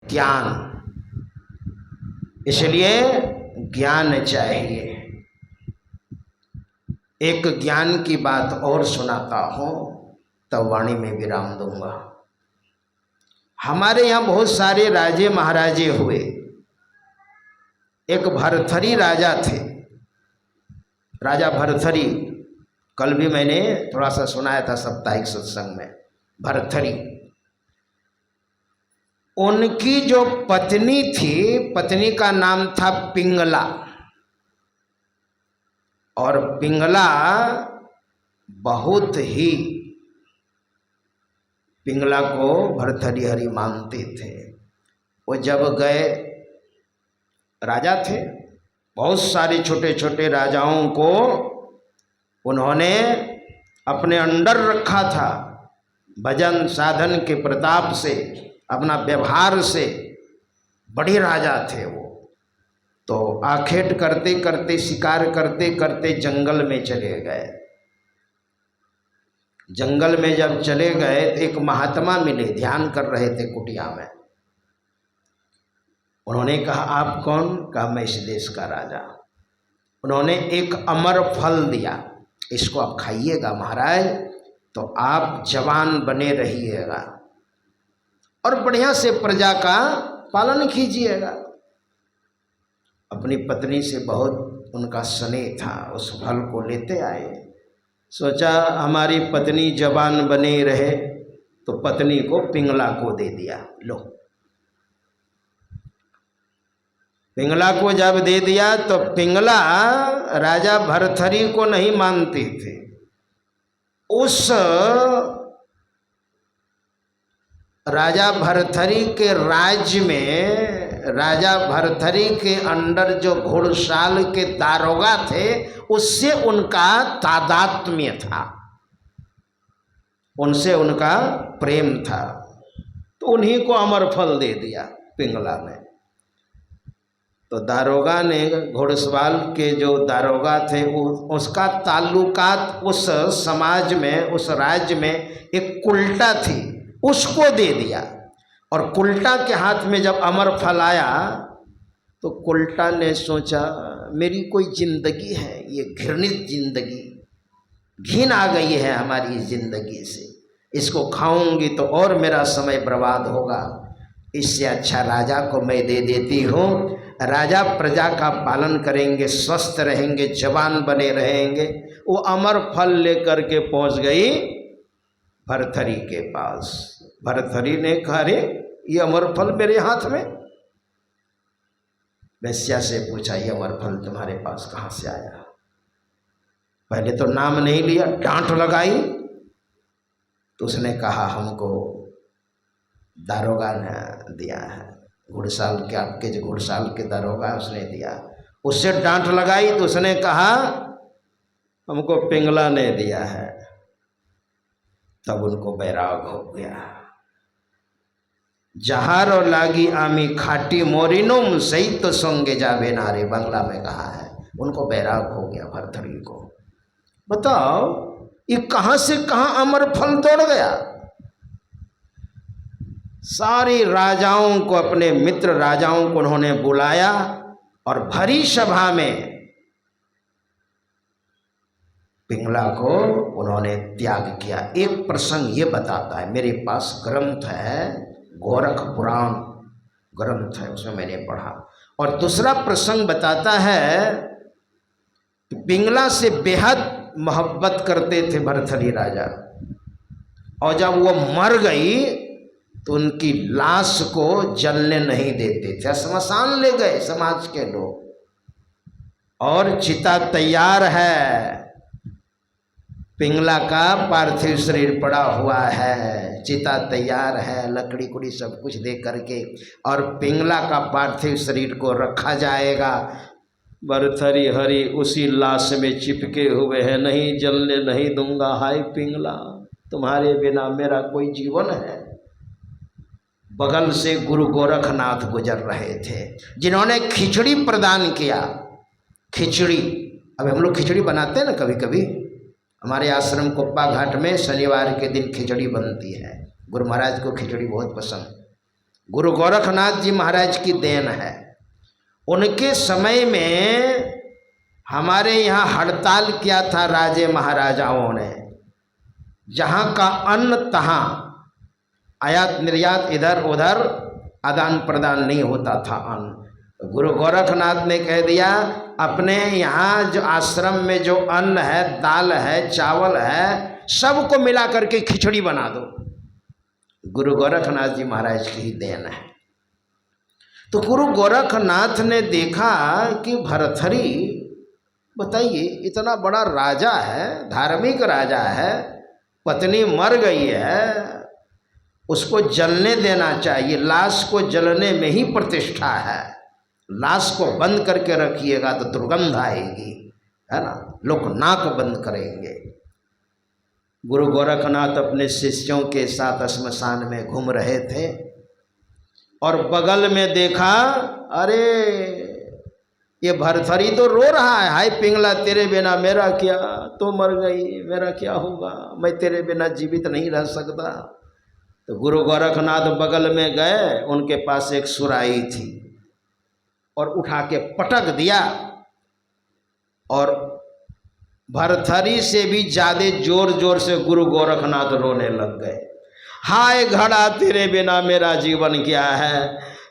ज्ञान, इसलिए ज्ञान चाहिए। एक ज्ञान की बात और सुनाता हूँ, तब वाणी में विराम दूंगा। हमारे यहाँ बहुत सारे राजे महाराजे हुए। एक भरथरी राजा थे, राजा भरथरी। कल भी मैंने थोड़ा सा सुनाया था साप्ताहिक सत्संग में। भरथरी, उनकी जो पत्नी थी, पत्नी का नाम था पिंगला। और पिंगला बहुत ही, पिंगला को भरथरी हरि मानते थे। वो जब गए, राजा थे, बहुत सारे छोटे छोटे राजाओं को उन्होंने अपने अंडर रखा था। भजन साधन के प्रताप से, अपना व्यवहार से बड़े राजा थे वो। तो आखेट करते करते, शिकार करते करते जंगल में चले गए। जंगल में जब चले गए तो एक महात्मा मिले, ध्यान कर रहे थे कुटिया में। उन्होंने कहा, आप कौन? कहा, मैं इस देश का राजा। उन्होंने एक अमर फल दिया, इसको आप खाइएगा महाराज, तो आप जवान बने रहिएगा और बढ़िया से प्रजा का पालन कीजिएगा। अपनी पत्नी से बहुत उनका स्नेह था, उस फल को लेते आए। सोचा हमारी पत्नी जवान बने रहे, तो पत्नी को पिंगला को दे दिया। लो, पिंगला को जब दे दिया तो पिंगला राजा भरथरी को नहीं मानते थे। उस राजा भरथरी के राज्य में, राजा भरथरी के अंडर जो घुड़साल के दारोगा थे, उससे उनका तादात्म्य था, उनसे उनका प्रेम था। तो उन्हीं को अमर फल दे दिया पिंगला ने। तो दारोगा ने, घुड़सवार के जो दारोगा थे, उसका ताल्लुकात उस समाज में, उस राज्य में एक कुल्टा थी, उसको दे दिया। और कुल्टा के हाथ में जब अमर फल आया तो कुल्टा ने सोचा, मेरी कोई जिंदगी है, ये घृणित जिंदगी, घिन आ गई है हमारी जिंदगी से, इसको खाऊंगी तो और मेरा समय बर्बाद होगा। इससे अच्छा राजा को मैं दे देती हूँ, राजा प्रजा का पालन करेंगे, स्वस्थ रहेंगे, जवान बने रहेंगे। वो अमर फल लेकर के पहुँच गई भरथरी के पास। भरथरी ने कहा, अरे ये अमर फल मेरे हाथ में। वैश्या से पूछा, ये अमर फल तुम्हारे पास कहाँ से आया? पहले तो नाम नहीं लिया, डांट लगाई। तो उसने कहा, हमको दारोगा ने दिया है, घुड़साल के, आपके जो घुड़साल के दारोगा उसने दिया। उससे डांट लगाई तो उसने कहा, हमको पिंगला ने दिया है। तब उनको बैराग हो गया। जहार और लागी आमी खाटी मोरिनुम सही तो सोंगे जावे नारे, बंगला में कहा है। उनको बैराग हो गया भरथरी को। बताओ ये कहां से कहां अमर फल दौड़ गया। सारे राजाओं को, अपने मित्र राजाओं को उन्होंने बुलाया और भरी सभा में पिंगला को उन्होंने त्याग किया। एक प्रसंग ये बताता है, मेरे पास ग्रंथ है, गोरख पुराण ग्रंथ है, उसमें मैंने पढ़ा। और दूसरा प्रसंग बताता है कि पिंगला से बेहद मोहब्बत करते थे भरथरी राजा, और जब वो मर गई तो उनकी लाश को जलने नहीं देते थे, श्मशान ले गए समाज के लोग। और चिता तैयार है, पिंगला का पार्थिव शरीर पड़ा हुआ है, चिता तैयार है, लकड़ी कुड़ी सब कुछ दे करके, और पिंगला का पार्थिव शरीर को रखा जाएगा। भरथरी हरि उसी लाश में चिपके हुए हैं, नहीं जलने नहीं दूंगा, हाय पिंगला तुम्हारे बिना मेरा कोई जीवन है। बगल से गुरु गोरखनाथ गुजर रहे थे, जिन्होंने खिचड़ी प्रदान किया। खिचड़ी, अब हम लोग खिचड़ी बनाते हैं ना कभी कभी, हमारे आश्रम कुप्पा घाट में शनिवार के दिन खिचड़ी बनती है। गुरु महाराज को खिचड़ी बहुत पसंद, गुरु गोरखनाथ जी महाराज की देन है। उनके समय में हमारे यहाँ हड़ताल किया था राजे महाराजाओं ने, जहाँ का अन्न तहाँ, आयात निर्यात इधर उधर आदान प्रदान नहीं होता था अन्न। गुरु गोरखनाथ ने कह दिया अपने यहाँ जो आश्रम में जो अन्न है, दाल है, चावल है, सबको मिला करके खिचड़ी बना दो। गुरु गोरखनाथ जी महाराज की ही देन है। तो गुरु गोरखनाथ ने देखा कि भरथरी, बताइए इतना बड़ा राजा है, धार्मिक राजा है, पत्नी मर गई है, उसको जलने देना चाहिए, लाश को जलने में ही प्रतिष्ठा है। लाश को बंद करके रखिएगा तो दुर्गंध आएगी, है ना, लोग नाक बंद करेंगे। गुरु गोरखनाथ अपने शिष्यों के साथ श्मशान में घूम रहे थे और बगल में देखा, अरे ये भरथरी तो रो रहा है, हाय पिंगला तेरे बिना मेरा क्या, तो मर गई, मेरा क्या होगा, मैं तेरे बिना जीवित नहीं रह सकता। तो गुरु गोरखनाथ बगल में गए, उनके पास एक सुराही थी और उठा के पटक दिया और भरथरी से भी ज़्यादा जोर जोर से गुरु गोरखनाथ रोने लग गए। हाय घड़ा तेरे बिना मेरा जीवन क्या है,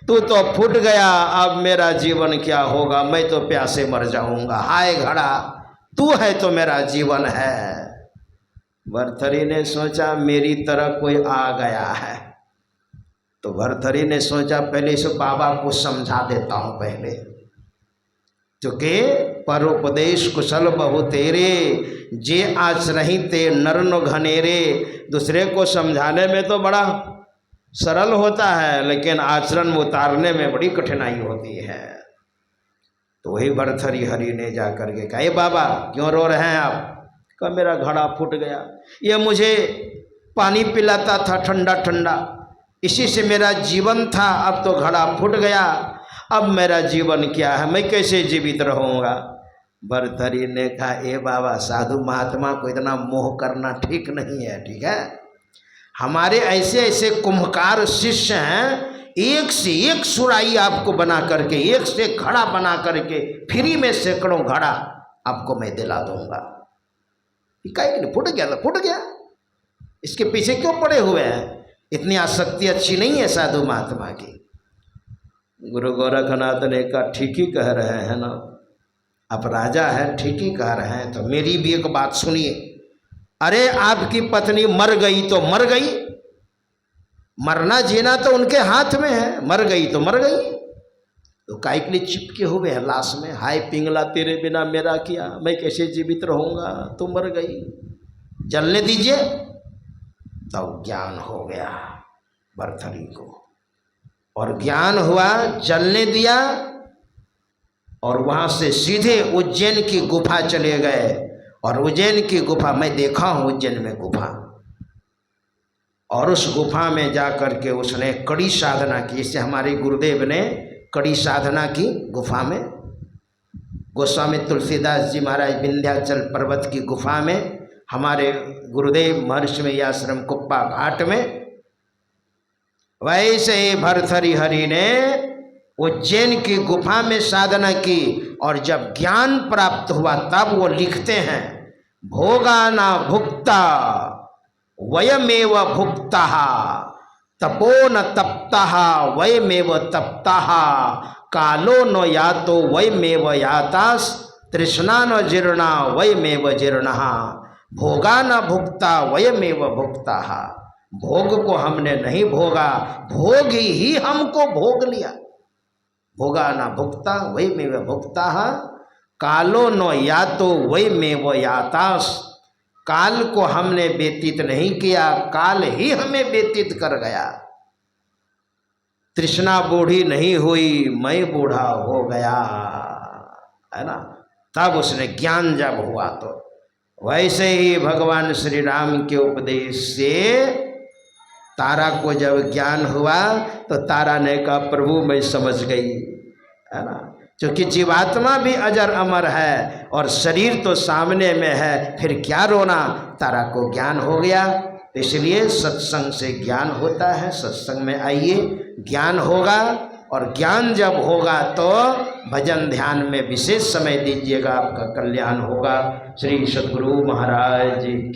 तू तो फूट गया, अब मेरा जीवन क्या होगा, मैं तो प्यासे मर जाऊंगा। हाय घड़ा तू है तो मेरा जीवन है। भरथरी ने सोचा मेरी तरह कोई आ गया है, तो भरथरी ने सोचा पहले इस बाबा को समझा देता हूँ पहले, क्योंकि परोपदेश कुशल बहु तेरे, जे आचरहि ते नरन घनेरे। दूसरे को समझाने में तो बड़ा सरल होता है, लेकिन आचरण में उतारने में बड़ी कठिनाई होती है। तो वही भरथरी हरि ने जा कर के कहा, बाबा क्यों रो रहे हैं आप? कहा मेरा घड़ा फूट गया, ये मुझे पानी पिलाता था ठंडा ठंडा, इसी से मेरा जीवन था, अब तो घड़ा फूट गया, अब मेरा जीवन क्या है, मैं कैसे जीवित रहूँगा। भरथरी ने कहा ए बाबा, साधु महात्मा को इतना मोह करना ठीक नहीं है, ठीक है। हमारे ऐसे ऐसे कुम्भकार शिष्य हैं, एक से एक सुराही आपको बना करके, एक से घड़ा बना करके फ्री में सैकड़ों घड़ा आपको मैं दिला दूंगा। इकाई फूट गया तो फूट गया, इसके पीछे क्यों पड़े हुए हैं? इतनी आसक्ति अच्छी नहीं है साधु महात्मा की। गुरु गोरखनाथ ने कहा ठीक ही कह रहे हैं ना, आप राजा हैं, ठीक ही कह रहे हैं, तो मेरी भी एक बात सुनिए। अरे आपकी पत्नी मर गई तो मर गई, मरना जीना तो उनके हाथ में है, मर गई तो मर गई, तो काहे के लिए चिपके हुए हैं लाश में? हाय पिंगला तेरे बिना मेरा क्या, मैं कैसे जीवित रहूँगा, तो मर गई, जलने दीजिए। तब ज्ञान हो गया भरथरी को, और ज्ञान हुआ, जलने दिया, और वहाँ से सीधे उज्जैन की गुफा चले गए। और उज्जैन की गुफा मैं देखा हूँ, उज्जैन में गुफा, और उस गुफा में जा कर के उसने कड़ी साधना की। इससे हमारे गुरुदेव ने कड़ी साधना की गुफा में। गोस्वामी तुलसीदास जी महाराज विंध्याचल पर्वत की गुफा में, हमारे गुरुदेव महर्षि आश्रम कुप्पा घाट में, वैसे ही भरथरी हरि ने उज्जैन की गुफा में साधना की। और जब ज्ञान प्राप्त हुआ तब वो लिखते हैं, भोगा न भुक्ता वयमेव भुक्ता, तपो न तप्ता वयमेव तप्ता, कालो न यातो वयमेव यातास, तृष्णा न जीर्णा वयमेव जीर्णा, भोगा न भुक्ता वयमेव भुक्ता। भोग को हमने नहीं भोगा, भोग ही हमको भोग लिया। भोगा न भुक्ता वयमेव भुक्ता, कालो न यातो वयमेव यातास, काल को हमने व्यतीत नहीं किया, काल ही हमें व्यतीत कर गया। तृष्णा बूढ़ी नहीं हुई, मैं बूढ़ा हो गया, है ना। तब उसने ज्ञान जब हुआ, तो वैसे ही भगवान श्री राम के उपदेश से तारा को जब ज्ञान हुआ तो तारा ने कहा प्रभु मैं समझ गई, है ना, क्योंकि जीवात्मा भी अजर अमर है और शरीर तो सामने में है, फिर क्या रोना। तारा को ज्ञान हो गया, तो इसलिए सत्संग से ज्ञान होता है। सत्संग में आइए, ज्ञान होगा, और ज्ञान जब होगा तो भजन ध्यान में विशेष समय दीजिएगा, आपका कल्याण होगा। श्री सद्गुरु महाराज की